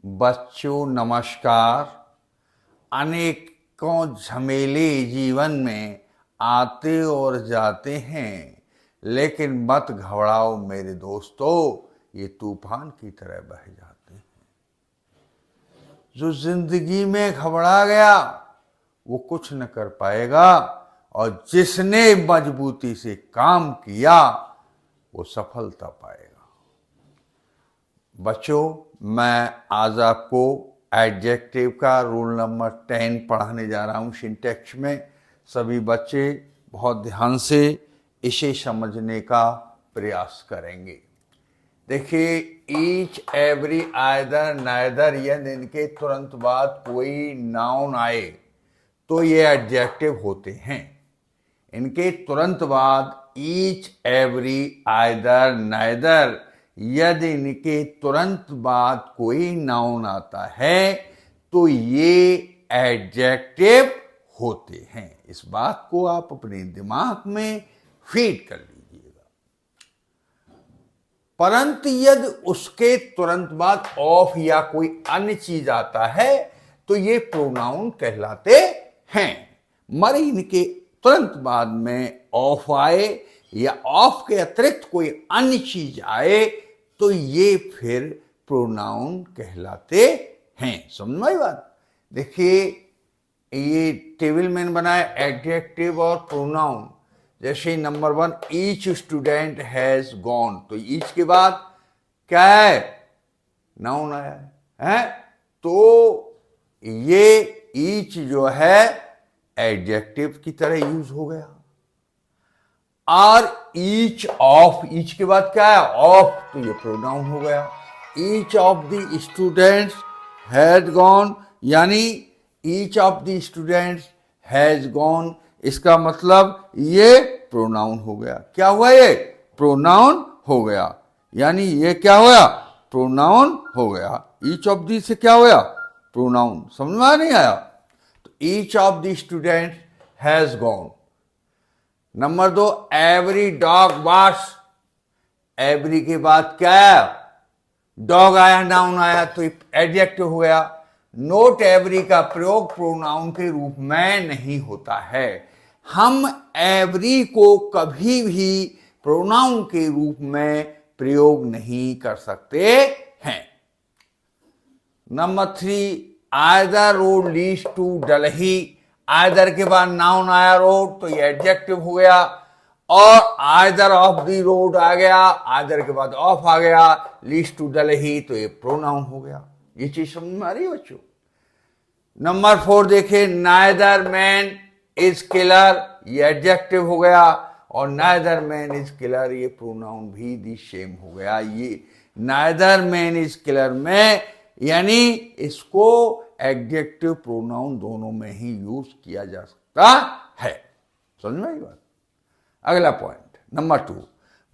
बच्चों नमस्कार। अनेकों झमेले जीवन में आते और जाते हैं, लेकिन मत घबराओ मेरे दोस्तों, ये तूफान की तरह बह जाते हैं। जो जिंदगी में घबरा गया वो कुछ न कर पाएगा, और जिसने मजबूती से काम किया वो सफलता पाएगा। बच्चों, मैं आज आपको एडजेक्टिव का रूल नंबर 10 पढ़ाने जा रहा हूँ सिंटैक्स में। सभी बच्चे बहुत ध्यान से इसे समझने का प्रयास करेंगे। देखिए, ईच, एवरी, आइदर, नाइदर, यदि इनके तुरंत बाद कोई नाउन आए तो ये एडजेक्टिव होते हैं। इनके तुरंत बाद ईच, एवरी, आइदर, नाइदर, यदि इनके तुरंत बाद कोई नाउन आता है तो ये एडजेक्टिव होते हैं। इस बात को आप अपने दिमाग में फीड कर लीजिएगा। परंतु यदि उसके तुरंत बाद ऑफ या कोई अन्य चीज आता है तो ये प्रोनाउन कहलाते हैं। मगर इनके तुरंत बाद में ऑफ आए या ऑफ के अतिरिक्त कोई अन्य चीज आए तो ये फिर प्रोनाउन कहलाते हैं। समझ में आई बात? देखिए, ये टेबल मैंने बनाया एडजेक्टिव और प्रोनाउन। जैसे number 1, each student has gone, तो ईच के बाद क्या है? नाउन आया है। तो ये ईच जो है एडजेक्टिव की तरह यूज हो गया। और ईच ऑफ, ईच के बाद क्या है? ऑफ, तो ये प्रोनाउन हो गया। Each of the students had gone, यानी each of the students has gone, इसका मतलब ये प्रोनाउन हो गया। क्या हुआ? ये प्रोनाउन हो गया, यानी ये क्या हुआ? प्रोनाउन हो गया। ईच ऑफ दी से क्या हुआ? प्रोनाउन। समझ में नहीं आया? तो each of the student has gone. Number 2, every dog barks, every के बाद क्या है? डॉग आया, नाउन आया, तो एडजेक्टिव हो गया। नोट एवरी का प्रयोग प्रोनाउन के रूप में नहीं होता है। हम एवरी को कभी भी प्रोनाउन के रूप में प्रयोग नहीं कर सकते हैं। Number 3, either road leads to Delhi, either के बाद नाउन आया रोड, तो ये एडजेक्टिव हो गया। और आइदर ऑफ द रोड आ गया, आइदर के बाद ऑफ आ गया, लीड्स टू दिल्ली, तो ये प्रोनाउन हो गया। ये चीज समझ में आ रही है बच्चों? नंबर 4 देखिए, नाइदर मैन इज किलर, ये एडजेक्टिव हो गया। और नाइदर मैन इज किलर, ये प्रोनाउन भी दी सेम हो गया। ये नाइदर मैन इज किलर में, यानी इसको एडजेक्टिव प्रोनाउन दोनों में ही यूज किया जा सकता है। समझ में आई बात? अगला पॉइंट नंबर 2,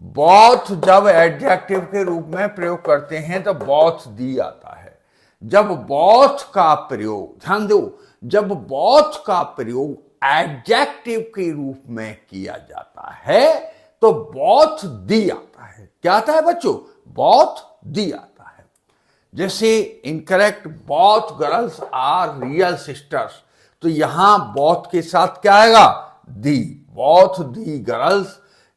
बोथ जब एडजेक्टिव के रूप में प्रयोग करते हैं तो बोथ दी आता है। जब बोथ का प्रयोग, ध्यान दो, जब बोथ का प्रयोग एडजेक्टिव के रूप में किया जाता है तो बोथ दी आता है। क्या आता है बच्चों? बोथ दी आता है। जैसे incorrect, both girls are real sisters, तो यहां बोथ के साथ क्या आएगा? दी। बोथ दी गर्ल्स,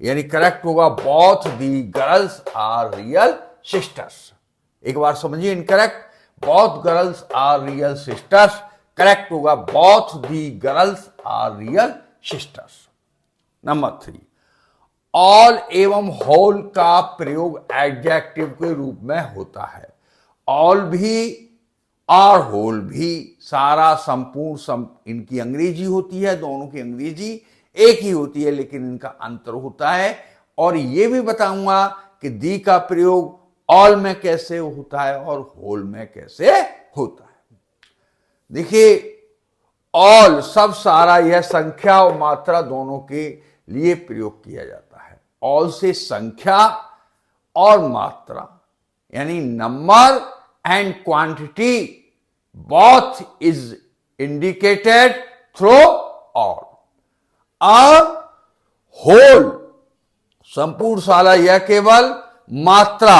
यानी करेक्ट होगा both the girls are real sisters. एक बार समझिए, incorrect, both girls are real sisters, correct होगा both the girls are real sisters. Number 3, all एवं होल का प्रयोग एडजेक्टिव के रूप में होता है। ऑल भी और होल भी, सारा, संपूर्ण, इनकी अंग्रेजी होती है, दोनों की अंग्रेजी एक ही होती है, लेकिन इनका अंतर होता है। और यह भी बताऊंगा कि दी का प्रयोग ऑल में कैसे होता है और होल में कैसे होता है। देखिए, ऑल, सब, सारा, यह संख्या और मात्रा दोनों के लिए प्रयोग किया जाता है। ऑल से संख्या और मात्रा, यानी number and quantity, both is indicated through all। और होल, संपूर्ण, सारा, यह केवल मात्रा,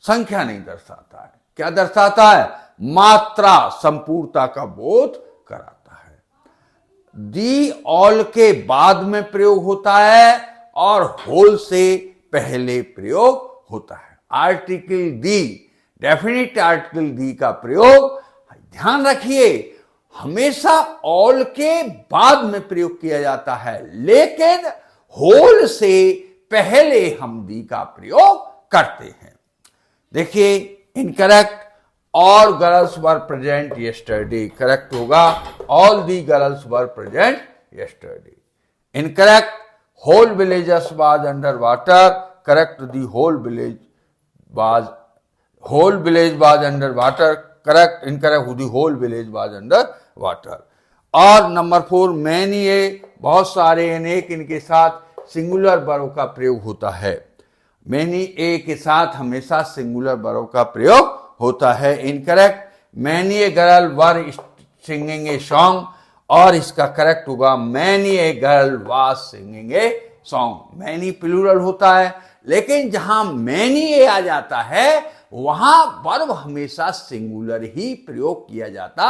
संख्या नहीं दर्शाता है। क्या दर्शाता है? मात्रा, संपूर्णता का बोध कराता है। दी ऑल के बाद में प्रयोग होता है और होल से पहले प्रयोग होता है। आर्टिकल दी, डेफिनिट आर्टिकल दी का प्रयोग ध्यान रखिए हमेशा ऑल के बाद में प्रयोग किया जाता है, लेकिन होल से पहले हम दी का प्रयोग करते हैं। देखिए incorrect, all girls were present yesterday, correct होगा all the girls were present yesterday. Incorrect, whole villages was under water, correct the whole village was under water, correct incorrect the whole village was under water. और number 4, many a, बहुत सारे, अनेक, इनके साथ singular verb का प्रयोग होता है। मैनी ए के साथ हमेशा सिंगुलर वर्ब का प्रयोग होता है। Incorrect, many a girl were singing a song, और इसका करेक्ट होगा many a girl was singing a song. Many plural होता है, लेकिन जहां मैनी ए आ जाता है वहां वर्ब हमेशा सिंगुलर ही प्रयोग किया जाता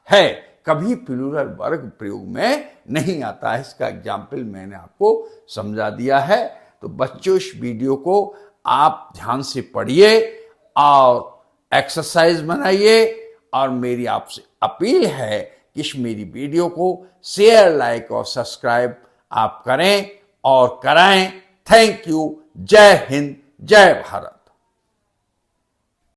है, कभी प्लूरल वर्ग प्रयोग में नहीं आता है। इसका एग्जाम्पल मैंने आपको समझा दिया है। तो बच्चों इस वीडियो को आप ध्यान से पढ़िए और एक्सरसाइज बनाइए, और मेरी आपसे अपील है कि इस मेरी वीडियो को शेयर, लाइक और सब्सक्राइब आप करें और कराएं। Thank you. जय हिंद, जय भारत।